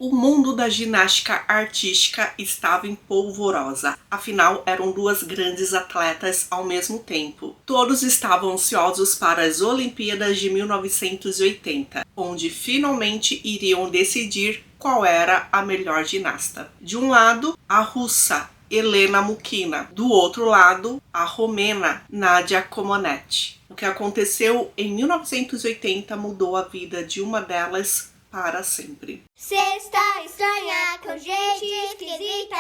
O mundo da ginástica artística estava em polvorosa, afinal eram duas grandes atletas ao mesmo tempo. Todos estavam ansiosos para as Olimpíadas de 1980, onde finalmente iriam decidir qual era a melhor ginasta. De um lado, a russa Helena Mukhina, do outro lado, a romena Nadia Comaneci. O que aconteceu em 1980 mudou a vida de uma delas para sempre. Cê está estranha, com gente esquisita.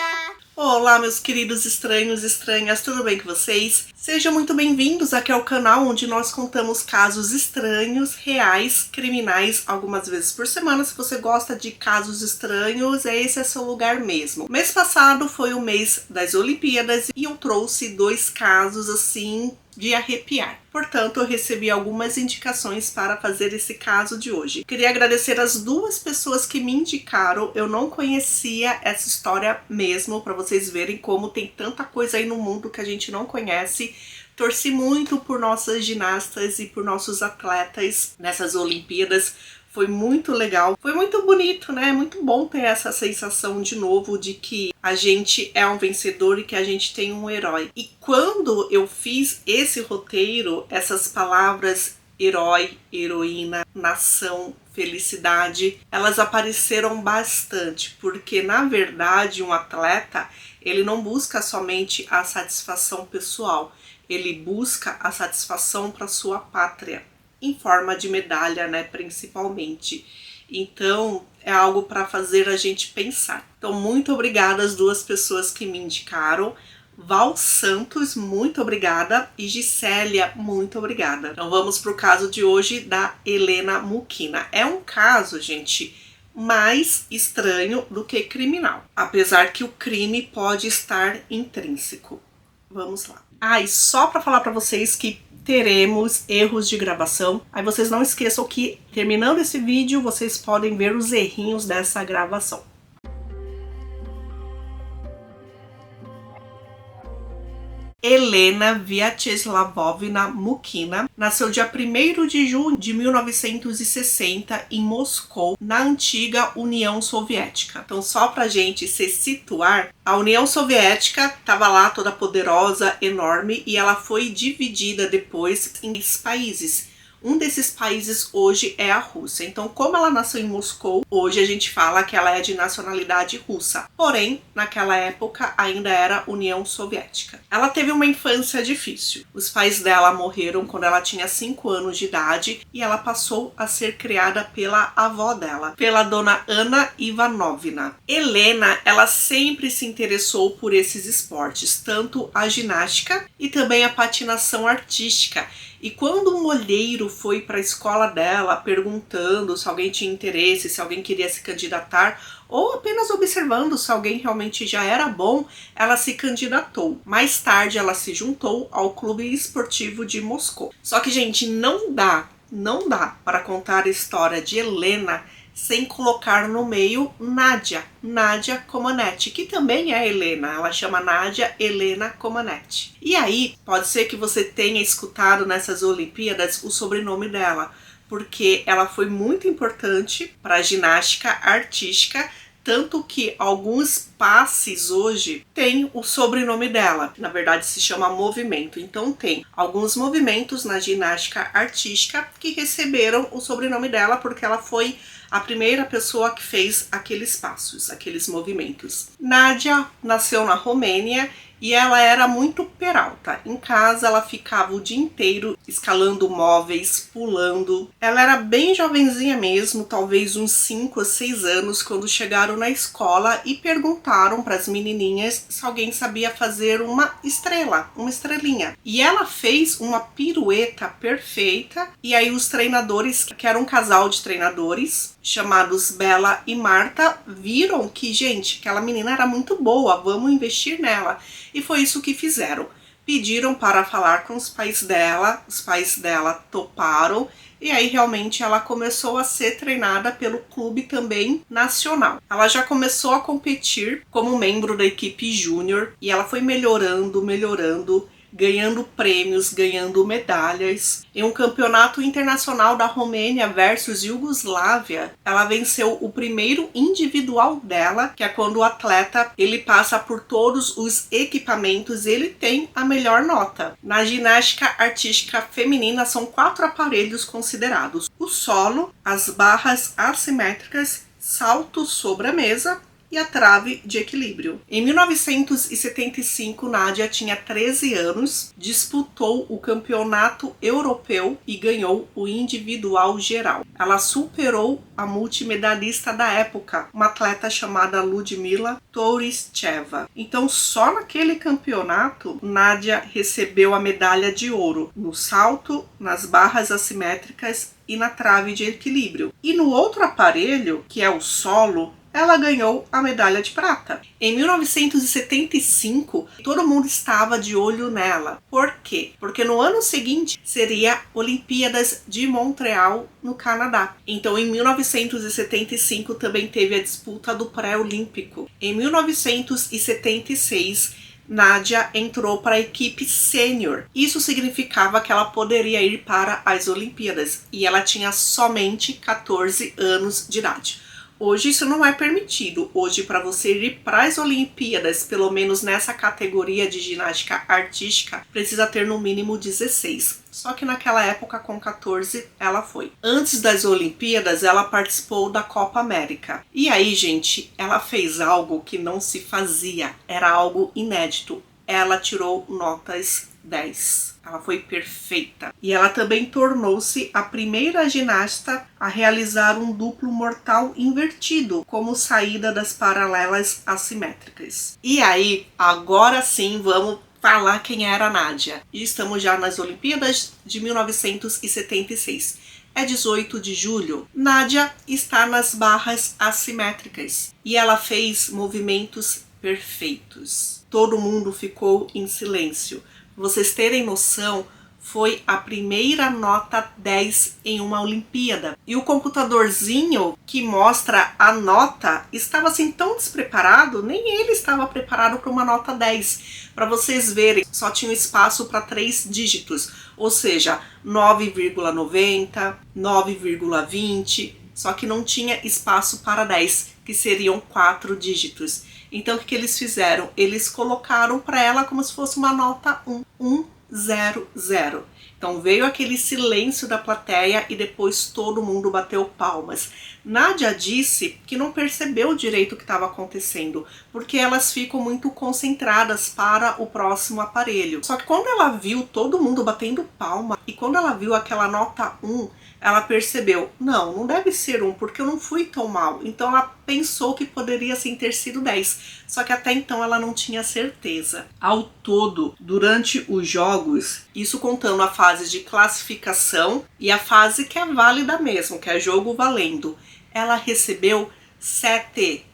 Olá, meus queridos estranhos e estranhas, tudo bem com vocês? Sejam muito bem-vindos aqui ao canal onde nós contamos casos estranhos, reais, criminais, algumas vezes por semana. Se você gosta de casos estranhos, esse é seu lugar mesmo. Mês passado foi o mês das Olimpíadas e eu trouxe dois casos assim de arrepiar. Portanto, eu recebi algumas indicações para fazer esse caso de hoje. Queria agradecer as duas pessoas que me indicaram. Eu não conhecia essa história mesmo, para vocês verem como tem tanta coisa aí no mundo que a gente não conhece. Torci muito por nossas ginastas e por nossos atletas nessas Olimpíadas. Foi muito legal, foi muito bonito, né? Muito bom ter essa sensação de novo de que a gente é um vencedor e que a gente tem um herói. E quando eu fiz esse roteiro, essas palavras herói, heroína, nação, felicidade, elas apareceram bastante, porque na verdade um atleta, ele não busca somente a satisfação pessoal, ele busca a satisfação para sua pátria, em forma de medalha, né, principalmente. Então, é algo para fazer a gente pensar. Então, muito obrigada às duas pessoas que me indicaram. Val Santos, muito obrigada. E Gisélia, muito obrigada. Então, vamos para o caso de hoje da Helena Mukhina. É um caso, gente, mais estranho do que criminal. Apesar que o crime pode estar intrínseco. Vamos lá. E só para falar para vocês que teremos erros de gravação. Aí vocês não esqueçam que, terminando esse vídeo, vocês podem ver os errinhos dessa gravação. Helena Vyacheslavovna Mukhina nasceu dia 1º de junho de 1960 em Moscou, na antiga União Soviética. Então, só pra gente se situar, a União Soviética estava lá toda poderosa, enorme, e ela foi dividida depois em 10 países. Um desses países hoje é a Rússia. Então, como ela nasceu em Moscou, hoje a gente fala que ela é de nacionalidade russa. Porém, naquela época ainda era União Soviética. Ela teve uma infância difícil. Os pais dela morreram quando ela tinha 5 anos de idade e ela passou a ser criada pela avó dela, pela dona Anna Ivanovna. Helena, ela sempre se interessou por esses esportes, tanto a ginástica e também a patinação artística. E quando um olheiro foi para a escola dela perguntando se alguém tinha interesse, se alguém queria se candidatar, ou apenas observando se alguém realmente já era bom, ela se candidatou. Mais tarde ela se juntou ao Clube Esportivo de Moscou. Só que, gente, não dá para contar a história de Helena sem colocar no meio Nadia Comaneci, que também é Helena. Ela chama Nadia Helena Comaneci. E aí, pode ser que você tenha escutado nessas Olimpíadas o sobrenome dela, porque ela foi muito importante para a ginástica artística, tanto que alguns passes hoje têm o sobrenome dela. Na verdade, se chama movimento. Então, tem alguns movimentos na ginástica artística que receberam o sobrenome dela porque ela foi a primeira pessoa que fez aqueles passos, aqueles movimentos. Nadia nasceu na Romênia e ela era muito peralta. Em casa ela ficava o dia inteiro escalando móveis, pulando. Ela era bem jovenzinha mesmo, talvez uns 5 ou 6 anos, quando chegaram na escola e perguntaram para as menininhas se alguém sabia fazer uma estrelinha. E ela fez uma pirueta perfeita e aí os treinadores, que era um casal de treinadores, chamados Bela e Marta, viram que, gente, aquela menina era muito boa, vamos investir nela. E foi isso que fizeram. Pediram para falar com os pais dela toparam, e aí realmente ela começou a ser treinada pelo clube também nacional. Ela já começou a competir como membro da equipe júnior, e ela foi melhorando, ganhando prêmios, ganhando medalhas. Em um campeonato internacional da Romênia versus Iugoslávia, ela venceu o primeiro individual dela, que é quando o atleta ele passa por todos os equipamentos, ele tem a melhor nota. Na ginástica artística feminina são 4 aparelhos considerados: o solo, as barras assimétricas, salto sobre a mesa e a trave de equilíbrio. Em 1975, Nádia tinha 13 anos, disputou o campeonato europeu e ganhou o individual geral. Ela superou a multimedalhista da época, uma atleta chamada Ludmila Tourischeva. Então, só naquele campeonato, Nádia recebeu a medalha de ouro no salto, nas barras assimétricas e na trave de equilíbrio. E no outro aparelho, que é o solo, ela ganhou a medalha de prata. Em 1975, todo mundo estava de olho nela. Por quê? Porque no ano seguinte seria Olimpíadas de Montreal, no Canadá. Então, em 1975 também teve a disputa do pré-olímpico. Em 1976, Nádia entrou para a equipe sênior. Isso significava que ela poderia ir para as Olimpíadas e ela tinha somente 14 anos de idade. Hoje isso não é permitido. Hoje, para você ir para as Olimpíadas, pelo menos nessa categoria de ginástica artística, precisa ter no mínimo 16. Só que naquela época, com 14, ela foi. Antes das Olimpíadas, ela participou da Copa América. E aí, gente, ela fez algo que não se fazia. Era algo inédito. Ela tirou notas 10. Ela foi perfeita. E ela também tornou-se a primeira ginasta a realizar um duplo mortal invertido, como saída das paralelas assimétricas. E aí, agora sim, vamos falar quem era a Nádia. E estamos já nas Olimpíadas de 1976. É 18 de julho. Nádia está nas barras assimétricas. E ela fez movimentos perfeitos. Todo mundo ficou em silêncio. Pra vocês terem noção, foi a primeira nota 10 em uma Olimpíada. E o computadorzinho que mostra a nota estava assim tão despreparado, nem ele estava preparado para uma nota 10. Para vocês verem, só tinha espaço para 3 dígitos, ou seja, 9,90, 9,20, só que não tinha espaço para 10, que seriam 4 dígitos. Então, o que eles fizeram? Eles colocaram para ela como se fosse uma nota 1, 0, 0. Então, veio aquele silêncio da plateia e depois todo mundo bateu palmas. Nádia disse que não percebeu direito o que estava acontecendo, porque elas ficam muito concentradas para o próximo aparelho. Só que quando ela viu todo mundo batendo palma e quando ela viu aquela nota 1, ela percebeu, não deve ser 1, porque eu não fui tão mal. Então ela pensou que poderia sim ter sido 10, só que até então ela não tinha certeza. Ao todo, durante os jogos, isso contando a fase de classificação e a fase que é válida mesmo, que é jogo valendo, ela recebeu 7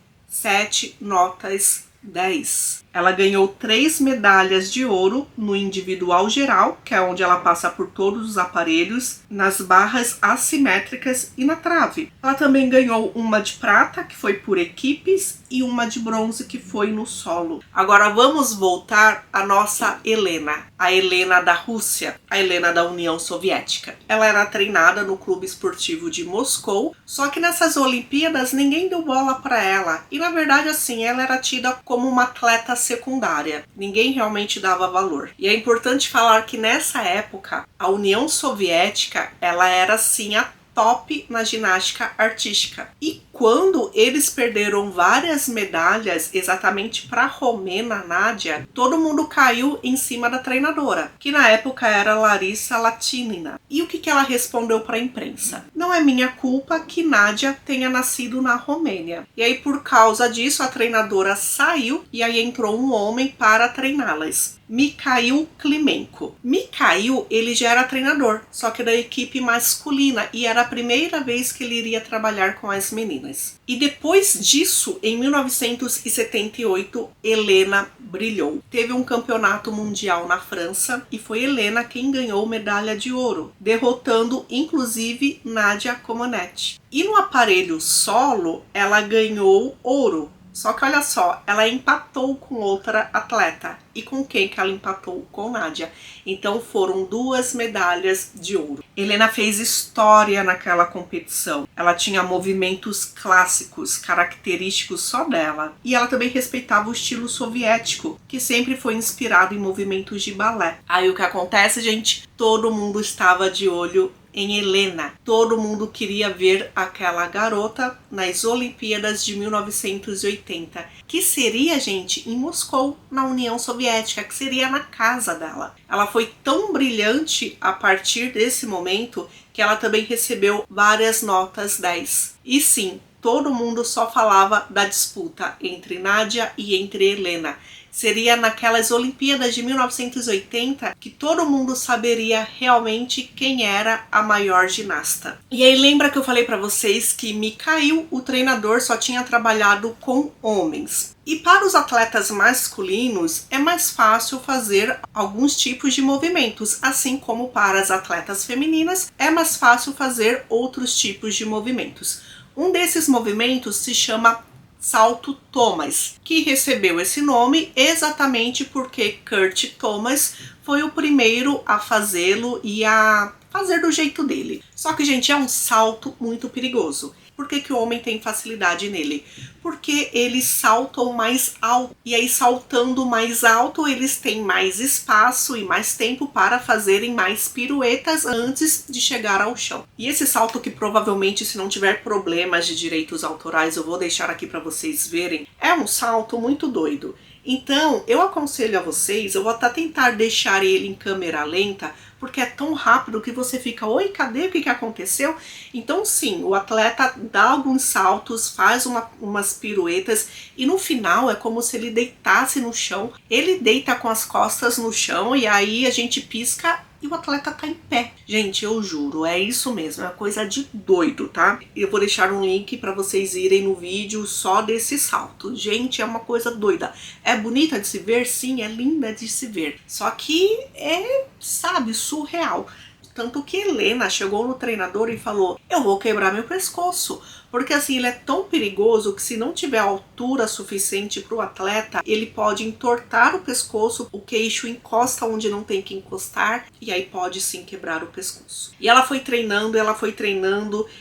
notas 10. Ela ganhou 3 medalhas de ouro no individual geral, que é onde ela passa por todos os aparelhos, nas barras assimétricas e na trave. Ela também ganhou uma de prata, que foi por equipes, e uma de bronze, que foi no solo. Agora vamos voltar à nossa Helena, a Helena da Rússia, a Helena da União Soviética. Ela era treinada no Clube Esportivo de Moscou, só que nessas Olimpíadas ninguém deu bola para ela. E na verdade, assim, ela era tida como uma atleta secundária. Ninguém realmente dava valor. E é importante falar que nessa época, a União Soviética, ela era sim a top na ginástica artística. E quando eles perderam várias medalhas exatamente para a romena Nádia, todo mundo caiu em cima da treinadora, que na época era Larissa Latínina. E o que ela respondeu para a imprensa? Não é minha culpa que Nádia tenha nascido na Romênia. E aí, por causa disso, a treinadora saiu e aí entrou um homem para treiná-las. Mikhail Klimenko. Mikhail, ele já era treinador, só que da equipe masculina, e era a primeira vez que ele iria trabalhar com as meninas. E depois disso, em 1978, Helena brilhou. Teve um campeonato mundial na França e foi Helena quem ganhou medalha de ouro, derrotando inclusive Nadia Comaneci. E no aparelho solo, ela ganhou ouro. Só que olha só, ela empatou com outra atleta. E com quem que ela empatou? Com Nádia. Então foram 2 medalhas de ouro. Helena fez história naquela competição. Ela tinha movimentos clássicos, característicos só dela. E ela também respeitava o estilo soviético, que sempre foi inspirado em movimentos de balé. Aí o que acontece, gente? Todo mundo estava de olho em Helena. Todo mundo queria ver aquela garota nas Olimpíadas de 1980, que seria, gente, em Moscou, na União Soviética, que seria na casa dela. Ela foi tão brilhante a partir desse momento que ela também recebeu várias notas 10. E sim, todo mundo só falava da disputa entre Nádia e entre Helena. Seria naquelas Olimpíadas de 1980 que todo mundo saberia realmente quem era a maior ginasta. E aí lembra que eu falei para vocês que Mikhail, o treinador, só tinha trabalhado com homens. E para os atletas masculinos é mais fácil fazer alguns tipos de movimentos, assim como para as atletas femininas é mais fácil fazer outros tipos de movimentos. Um desses movimentos se chama salto Thomas, que recebeu esse nome exatamente porque Kurt Thomas foi o primeiro a fazê-lo e a fazer do jeito dele. Só que, gente, é um salto muito perigoso. Por que o homem tem facilidade nele? Porque eles saltam mais alto. E aí, saltando mais alto, eles têm mais espaço e mais tempo para fazerem mais piruetas antes de chegar ao chão. E esse salto, que provavelmente, se não tiver problemas de direitos autorais, eu vou deixar aqui para vocês verem, é um salto muito doido. Então, eu aconselho a vocês, eu vou até tentar deixar ele em câmera lenta, porque é tão rápido que você fica, oi, cadê? O que aconteceu? Então sim, o atleta dá alguns saltos, faz umas piruetas e no final é como se ele deitasse no chão. Ele deita com as costas no chão e aí a gente pisca e o atleta tá em pé. Gente, eu juro, é isso mesmo, é uma coisa de doido, tá? Eu vou deixar um link para vocês irem no vídeo só desse salto. Gente, é uma coisa doida. É bonita de se ver? Sim, é linda de se ver. Só que é, sabe, surreal. Tanto que Helena chegou no treinador e falou, eu vou quebrar meu pescoço. Porque assim, ele é tão perigoso que se não tiver altura suficiente para o atleta, ele pode entortar o pescoço, o queixo encosta onde não tem que encostar e aí pode sim quebrar o pescoço. E ela foi treinando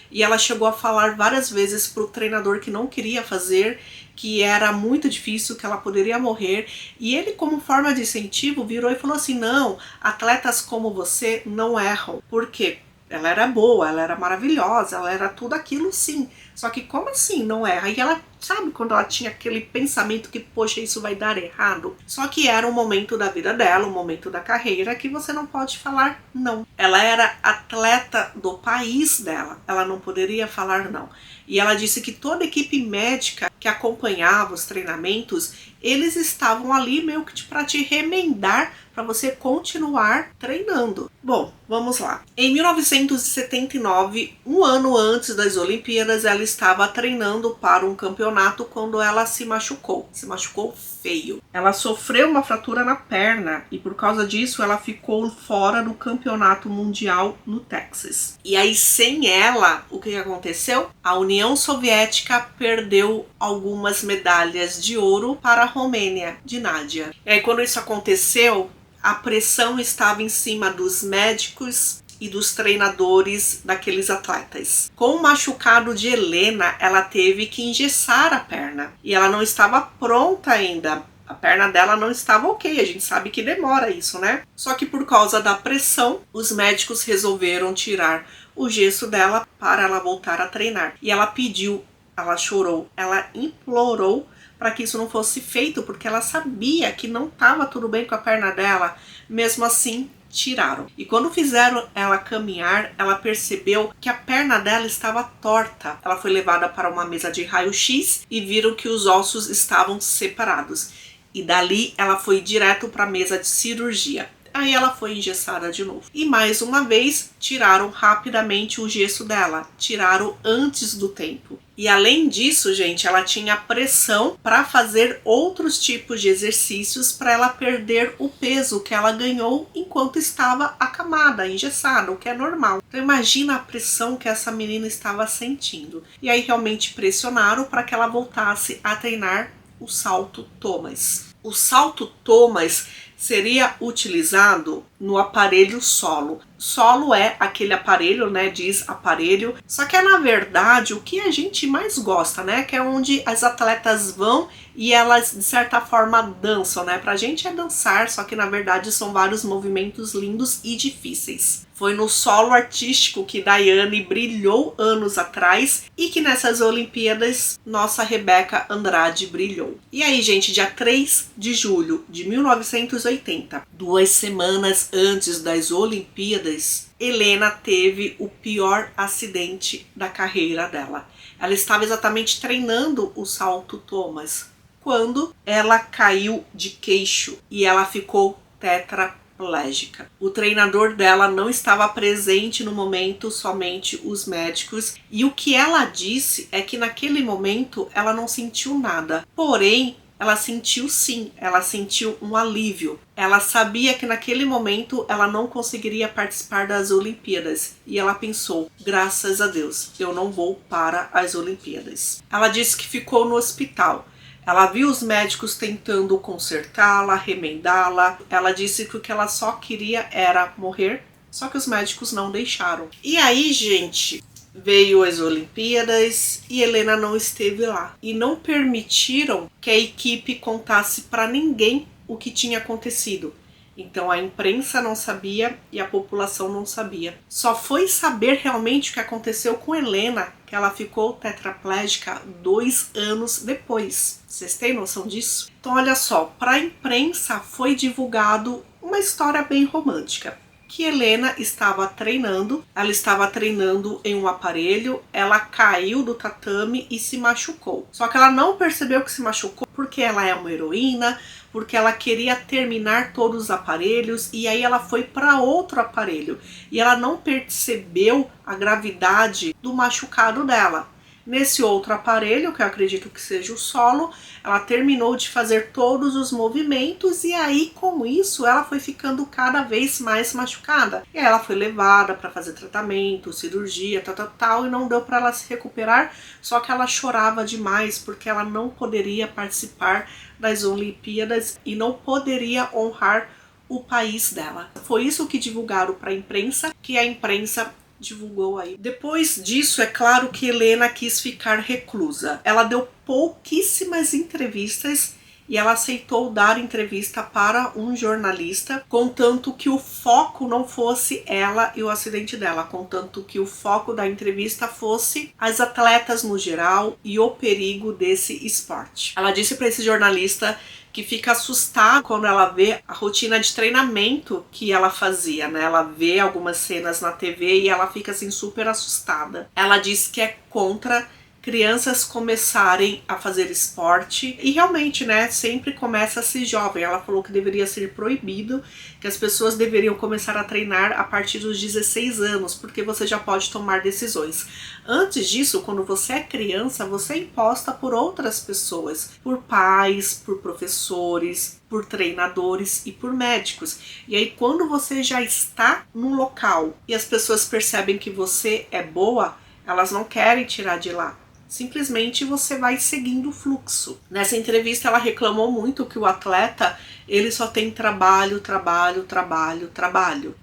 e ela chegou a falar várias vezes para o treinador que não queria fazer, que era muito difícil, que ela poderia morrer. E ele, como forma de incentivo, virou e falou assim, não, atletas como você não erram. Por quê? Ela era boa, ela era maravilhosa, ela era tudo aquilo sim. Só que como assim não erra? E ela, sabe quando ela tinha aquele pensamento que, poxa, isso vai dar errado? Só que era um momento da vida dela, um momento da carreira que você não pode falar não. Ela era atleta do país dela, ela não poderia falar não. E ela disse que toda a equipe médica que acompanhava os treinamentos, eles estavam ali meio que para te remendar para você continuar treinando. Bom, vamos lá. Em 1979, um ano antes das Olimpíadas, ela estava treinando para um campeonato quando ela se machucou. Se machucou feio. Ela sofreu uma fratura na perna e por causa disso ela ficou fora do campeonato mundial no Texas. E aí sem ela, o que aconteceu? A União Soviética perdeu algumas medalhas de ouro para a Romênia, de Nádia. E aí quando isso aconteceu, a pressão estava em cima dos médicos e dos treinadores daqueles atletas. Com o machucado de Helena, ela teve que engessar a perna. E ela não estava pronta ainda. A perna dela não estava ok, a gente sabe que demora isso, né? Só que por causa da pressão, os médicos resolveram tirar o gesso dela para ela voltar a treinar. E ela pediu, ela chorou, ela implorou para que isso não fosse feito, porque ela sabia que não estava tudo bem com a perna dela. Mesmo assim, tiraram. E quando fizeram ela caminhar, ela percebeu que a perna dela estava torta. Ela foi levada para uma mesa de raio-x e viram que os ossos estavam separados. E dali ela foi direto para a mesa de cirurgia. Aí ela foi engessada de novo. E mais uma vez, tiraram rapidamente o gesso dela. Tiraram antes do tempo. E além disso, gente, ela tinha pressão para fazer outros tipos de exercícios para ela perder o peso que ela ganhou enquanto estava acamada, engessada, o que é normal. Então imagina a pressão que essa menina estava sentindo. E aí realmente pressionaram para que ela voltasse a treinar o salto Thomas. O salto Thomas seria utilizado no aparelho solo. Solo é aquele aparelho, né? Diz aparelho. Só que é na verdade o que a gente mais gosta, né? Que é onde as atletas vão e elas de certa forma dançam, né? Pra gente é dançar, só que na verdade são vários movimentos lindos e difíceis. Foi no solo artístico que Daiane brilhou anos atrás e que nessas Olimpíadas nossa Rebeca Andrade brilhou. E aí, gente, dia 3 de julho de 1980, 2 semanas antes das Olimpíadas, Helena teve o pior acidente da carreira dela. Ela estava exatamente treinando o salto Thomas quando ela caiu de queixo e ela ficou tetraplégica. O treinador dela não estava presente no momento, somente os médicos, e o que ela disse é que naquele momento ela não sentiu nada, porém ela sentiu sim, ela sentiu um alívio. Ela sabia que naquele momento ela não conseguiria participar das Olimpíadas e ela pensou, graças a Deus, eu não vou para as Olimpíadas. Ela disse que ficou no hospital. Ela viu os médicos tentando consertá-la, remendá-la. Ela disse que o que ela só queria era morrer, só que os médicos não deixaram. E aí, gente, veio as Olimpíadas e Helena não esteve lá. E não permitiram que a equipe contasse para ninguém o que tinha acontecido. Então a imprensa não sabia e a população não sabia. Só foi saber realmente o que aconteceu com Helena, que ela ficou tetraplégica 2 anos depois. Vocês têm noção disso? Então olha só, para a imprensa foi divulgado uma história bem romântica. Que Helena estava treinando, ela estava treinando em um aparelho, ela caiu do tatame e se machucou. Só que ela não percebeu que se machucou porque ela é uma heroína, porque ela queria terminar todos os aparelhos e aí ela foi para outro aparelho e ela não percebeu a gravidade do machucado dela. Nesse outro aparelho, que eu acredito que seja o solo, ela terminou de fazer todos os movimentos e aí com isso ela foi ficando cada vez mais machucada. E aí ela foi levada para fazer tratamento, cirurgia, tal, e não deu para ela se recuperar, só que ela chorava demais porque ela não poderia participar das Olimpíadas e não poderia honrar o país dela. Foi isso que divulgaram para a imprensa, que a imprensa divulgou aí. Depois disso, é claro que Helena quis ficar reclusa. Ela deu pouquíssimas entrevistas e ela aceitou dar entrevista para um jornalista, contanto que o foco não fosse ela e o acidente dela, contanto que o foco da entrevista fosse as atletas no geral e o perigo desse esporte. Ela disse para esse jornalista que fica assustada quando ela vê a rotina de treinamento que ela fazia, né? Ela vê algumas cenas na TV e ela fica assim super assustada. Ela diz que é contra crianças começarem a fazer esporte e realmente, né, sempre começa-se jovem. Ela falou que deveria ser proibido, que as pessoas deveriam começar a treinar a partir dos 16 anos, porque você já pode tomar decisões. Antes disso, quando você é criança, você é imposta por outras pessoas, por pais, por professores, por treinadores e por médicos. E aí quando você já está no local e as pessoas percebem que você é boa, elas não querem tirar de lá. Simplesmente você vai seguindo o fluxo. Nessa entrevista ela reclamou muito que o atleta, ele só tem trabalho.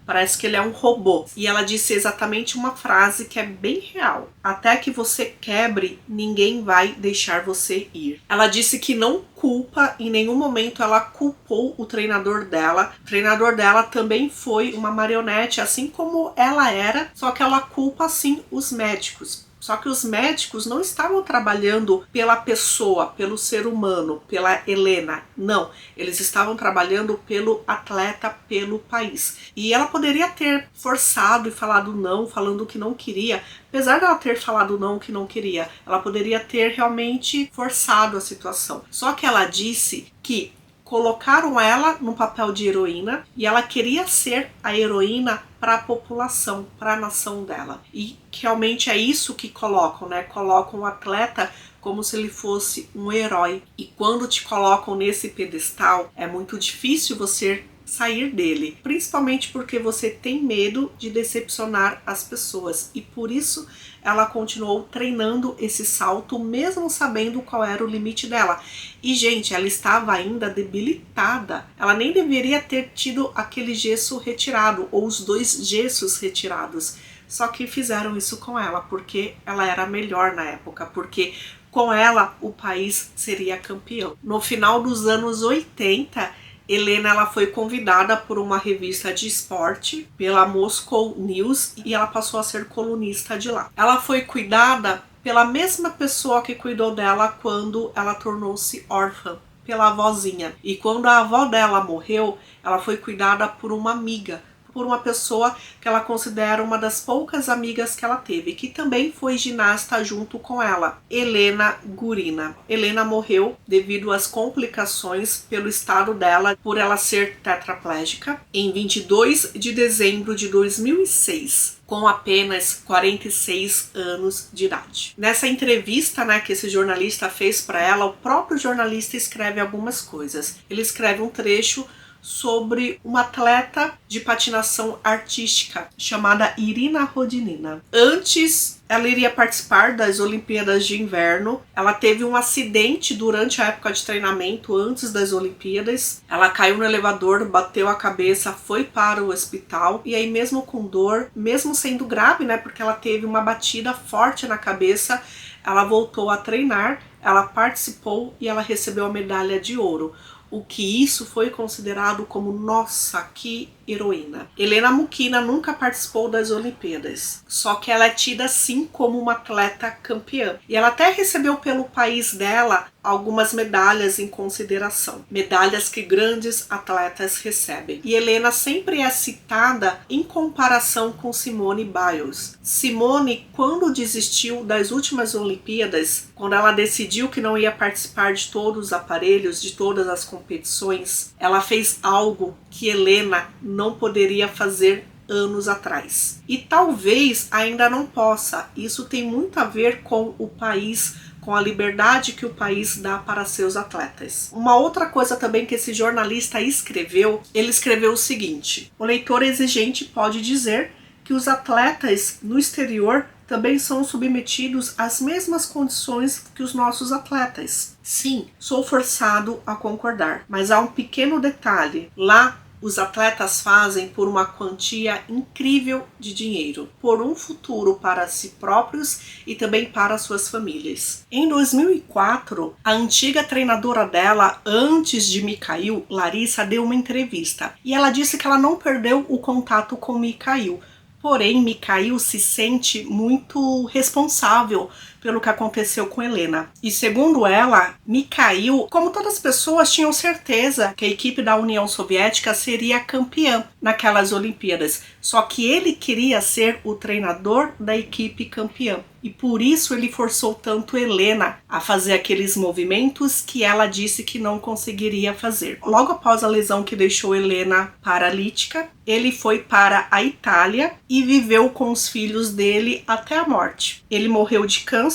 Parece que ele é um robô. E ela disse exatamente uma frase que é bem real. Até que você quebre, ninguém vai deixar você ir. Ela disse que não culpa, em nenhum momento ela culpou o treinador dela. O treinador dela também foi uma marionete, assim como ela era, só que ela culpa sim os médicos. Só que os médicos não estavam trabalhando pela pessoa, pelo ser humano, pela Helena. Não, eles estavam trabalhando pelo atleta, pelo país. E ela poderia ter forçado e falado não, falando que não queria. Apesar dela ter falado não, que não queria, ela poderia ter realmente forçado a situação. Só que ela disse que colocaram ela no papel de heroína e ela queria ser a heroína para a população, para a nação dela. E realmente é isso que colocam, né? Colocam o atleta como se ele fosse um herói. E quando te colocam nesse pedestal, é muito difícil você sair dele, principalmente porque você tem medo de decepcionar as pessoas, e por isso ela continuou treinando esse salto mesmo sabendo qual era o limite dela. E gente, ela estava ainda debilitada, ela nem deveria ter tido aquele gesso retirado ou os 2 gessos retirados, só que fizeram isso com ela porque ela era melhor na época, porque com ela o país seria campeão. No final dos anos 80, Helena ela foi convidada por uma revista de esporte, pela Moscow News, e ela passou a ser colunista de lá. Ela foi cuidada pela mesma pessoa que cuidou dela quando ela tornou-se órfã, pela avózinha. E quando a avó dela morreu, ela foi cuidada por uma amiga, por uma pessoa que ela considera uma das poucas amigas que ela teve, que também foi ginasta junto com ela, Elena Gurina. Helena morreu devido às complicações pelo estado dela, por ela ser tetraplégica, em 22 de dezembro de 2006. Com apenas 46 anos de idade. Nessa entrevista, né, que esse jornalista fez para ela, o próprio jornalista escreve algumas coisas. Ele escreve um trecho sobre uma atleta de patinação artística chamada Irina Rodinina. Antes, ela iria participar das Olimpíadas de Inverno. Ela teve um acidente durante a época de treinamento, antes das Olimpíadas. Ela caiu no elevador, bateu a cabeça, foi para o hospital. E aí, mesmo com dor, mesmo sendo grave, né, porque ela teve uma batida forte na cabeça, ela voltou a treinar, ela participou e ela recebeu a medalha de ouro. O que isso foi considerado como, nossa, que heroína. Helena Mukhina nunca participou das Olimpíadas, só que ela é tida sim como uma atleta campeã. E ela até recebeu pelo país dela algumas medalhas em consideração, medalhas que grandes atletas recebem. E Helena sempre é citada em comparação com Simone Biles. Simone, quando desistiu das últimas Olimpíadas, quando ela decidiu que não ia participar de todos os aparelhos, de todas as competições, ela fez algo que Helena não poderia fazer anos atrás. E talvez ainda não possa. Isso tem muito a ver com o país, com a liberdade que o país dá para seus atletas. Uma outra coisa também que esse jornalista escreveu, ele escreveu o seguinte: o leitor exigente pode dizer que os atletas no exterior também são submetidos às mesmas condições que os nossos atletas. Sim, sou forçado a concordar, mas há um pequeno detalhe. Lá, os atletas fazem por uma quantia incrível de dinheiro, por um futuro para si próprios e também para suas famílias. Em 2004, a antiga treinadora dela, antes de Mikhail, Larissa, deu uma entrevista. E ela disse que ela não perdeu o contato com Mikhail. Porém, Mikhail se sente muito responsável pelo que aconteceu com Helena. E segundo ela, Mikhail, como todas as pessoas, tinham certeza que a equipe da União Soviética seria campeã naquelas Olimpíadas. Só que ele queria ser o treinador da equipe campeã. E por isso ele forçou tanto Helena a fazer aqueles movimentos que ela disse que não conseguiria fazer. Logo após a lesão que deixou Helena paralítica, ele foi para a Itália e viveu com os filhos dele até a morte. Ele morreu de câncer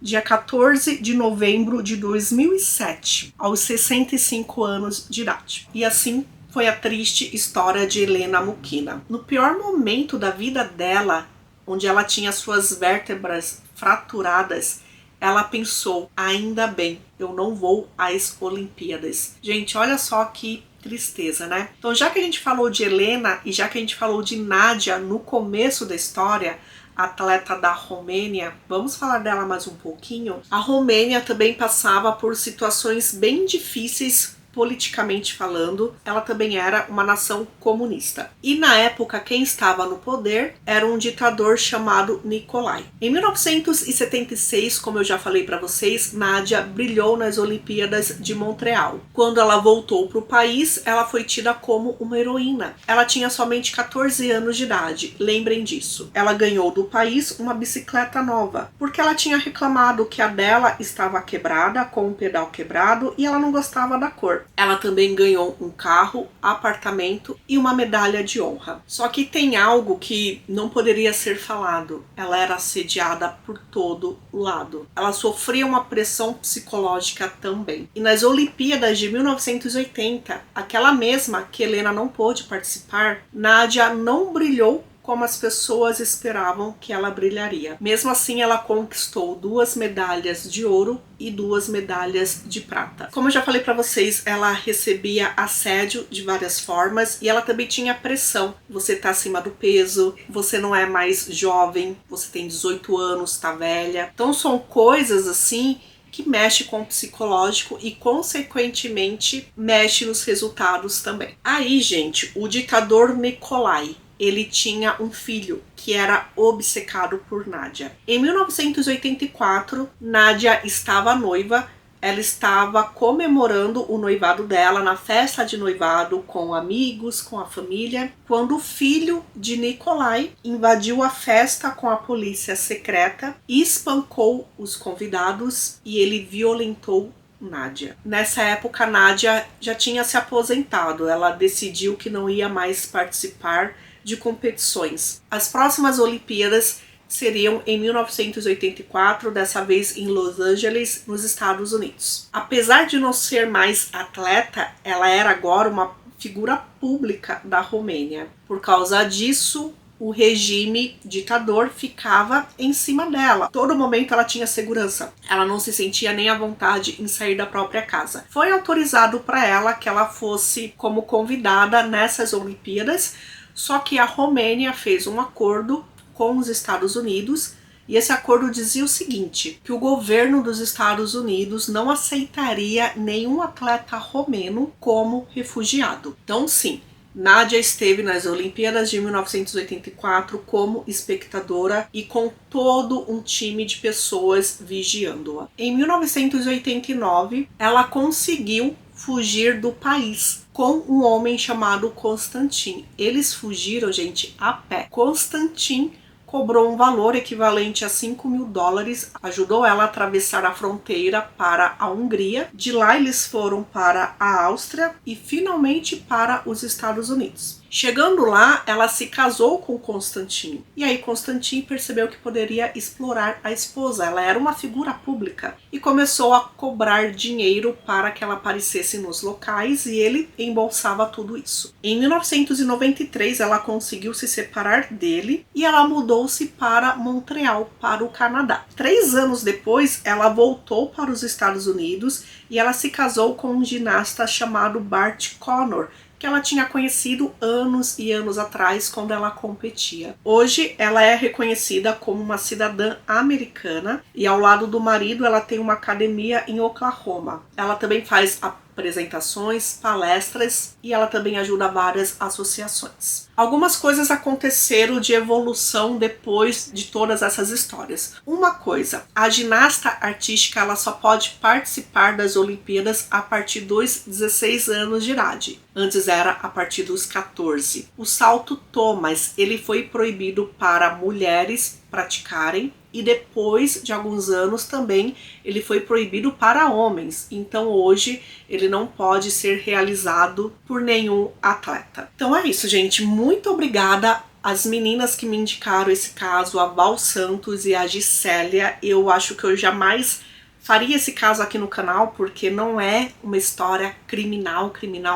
dia 14 de novembro de 2007, aos 65 anos de idade. E assim foi a triste história de Helena Mukhina. No pior momento da vida dela, onde ela tinha suas vértebras fraturadas, ela pensou: ainda bem, eu não vou às Olimpíadas. Gente, olha só que tristeza, né? Então, já que a gente falou de Helena e já que a gente falou de Nadia no começo da história, atleta da Romênia, vamos falar dela mais um pouquinho. A Romênia também passava por situações bem difíceis politicamente falando. Ela também era uma nação comunista. E na época quem estava no poder era um ditador chamado Nikolai. Em 1976, como eu já falei para vocês, Nadia brilhou nas Olimpíadas de Montreal. Quando ela voltou para o país, ela foi tida como uma heroína. Ela tinha somente 14 anos de idade, lembrem disso. Ela ganhou do país uma bicicleta nova, porque ela tinha reclamado que a dela estava quebrada, com um pedal quebrado, e ela não gostava da cor. superior. Ela também ganhou um carro, apartamento e uma medalha de honra. Só que tem algo que não poderia ser falado. Ela era assediada por todo lado. Ela sofria uma pressão psicológica também. E nas Olimpíadas de 1980, aquela mesma que Helena não pôde participar, Nádia não brilhou como as pessoas esperavam que ela brilharia. Mesmo assim, ela conquistou 2 medalhas de ouro e 2 medalhas de prata. Como eu já falei para vocês, ela recebia assédio de várias formas e ela também tinha pressão. Você tá acima do peso, você não é mais jovem, você tem 18 anos, tá velha. Então são coisas assim que mexe com o psicológico e, consequentemente, mexe nos resultados também. Aí, gente, o ditador Nikolai, ele tinha um filho que era obcecado por Nádia. Em 1984, Nádia estava noiva. Ela estava comemorando o noivado dela na festa de noivado com amigos, com a família, quando o filho de Nikolai invadiu a festa com a polícia secreta, espancou os convidados e ele violentou Nádia. Nessa época, Nádia já tinha se aposentado. Ela decidiu que não ia mais participar de competições. As próximas Olimpíadas seriam em 1984, dessa vez em Los Angeles, nos Estados Unidos. Apesar de não ser mais atleta, ela era agora uma figura pública da Romênia. Por causa disso, o regime ditador ficava em cima dela. Todo momento ela tinha segurança. Ela não se sentia nem à vontade em sair da própria casa. Foi autorizado para ela que ela fosse como convidada nessas Olimpíadas, só que a Romênia fez um acordo com os Estados Unidos e esse acordo dizia o seguinte, que o governo dos Estados Unidos não aceitaria nenhum atleta romeno como refugiado. Então, sim, Nádia esteve nas Olimpíadas de 1984 como espectadora e com todo um time de pessoas vigiando-a. Em 1989, ela conseguiu fugir do país com um homem chamado Constantin. Eles fugiram, gente, a pé. Constantin cobrou um valor equivalente a $5.000, ajudou ela a atravessar a fronteira para a Hungria. De lá eles foram para a Áustria e finalmente para os Estados Unidos. Chegando lá, ela se casou com Constantin. E aí Constantin percebeu que poderia explorar a esposa. Ela era uma figura pública e começou a cobrar dinheiro para que ela aparecesse nos locais e ele embolsava tudo isso. Em 1993, ela conseguiu se separar dele e ela mudou-se para Montreal, para o Canadá. 3 anos depois, ela voltou para os Estados Unidos e ela se casou com um ginasta chamado Bart Connor, que ela tinha conhecido anos e anos atrás quando ela competia. Hoje ela é reconhecida como uma cidadã americana e ao lado do marido ela tem uma academia em Oklahoma. Ela também faz apresentações, palestras e ela também ajuda várias associações. Algumas coisas aconteceram de evolução depois de todas essas histórias. Uma coisa, a ginasta artística ela só pode participar das Olimpíadas a partir dos 16 anos de idade. Antes era a partir dos 14. O salto Thomas, ele foi proibido para mulheres praticarem e depois de alguns anos também ele foi proibido para homens. Então hoje ele não pode ser realizado por nenhum atleta. Então é isso, gente. Muito obrigada às meninas que me indicaram esse caso, a Val Santos e a Gisélia. Eu acho que eu jamais faria esse caso aqui no canal, porque não é uma história criminal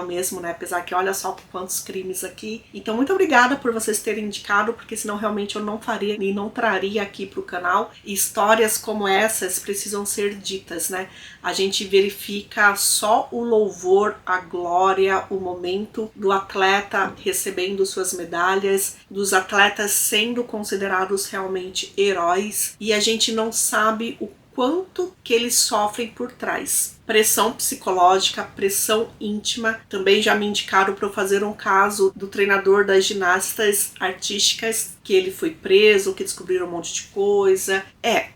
mesmo, né? Apesar que olha só quantos crimes aqui. Então, muito obrigada por vocês terem indicado, porque senão realmente eu não faria e não traria aqui pro canal. E histórias como essas precisam ser ditas, né? A gente verifica só o louvor, a glória, o momento do atleta recebendo suas medalhas, dos atletas sendo considerados realmente heróis, e a gente não sabe o quanto que eles sofrem por trás. Pressão psicológica, pressão íntima. Também já me indicaram para eu fazer um caso do treinador das ginastas artísticas, que ele foi preso, que descobriram um monte de coisa.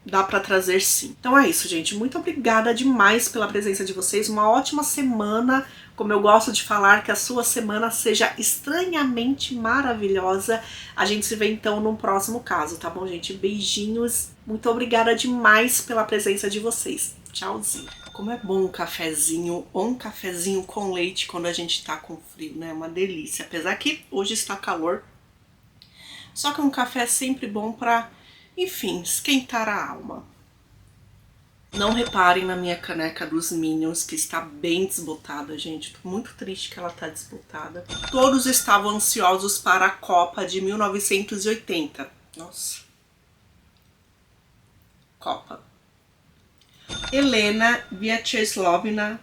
Dá para trazer sim. Então é isso, gente. Muito obrigada demais pela presença de vocês. Uma ótima semana. Como eu gosto de falar, que a sua semana seja estranhamente maravilhosa. A gente se vê então num próximo caso, tá bom, gente? Beijinhos. Muito obrigada demais pela presença de vocês. Tchauzinho. Como é bom um cafezinho ou um cafezinho com leite quando a gente tá com frio, né? Uma delícia. Apesar que hoje está calor. Só que um café é sempre bom pra, enfim, esquentar a alma. Não reparem na minha caneca dos Minions, que está bem desbotada, gente. Tô muito triste que ela tá desbotada. Todos estavam ansiosos para a Copa de 1980. Nossa. Copa. Helena Vyacheslavovyna,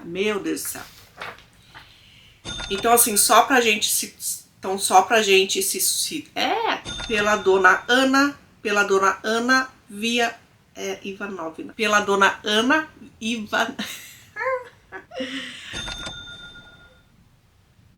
meu Deus do céu. Então, assim, só pra gente se pela dona Ana Ivanovna, pela dona Ana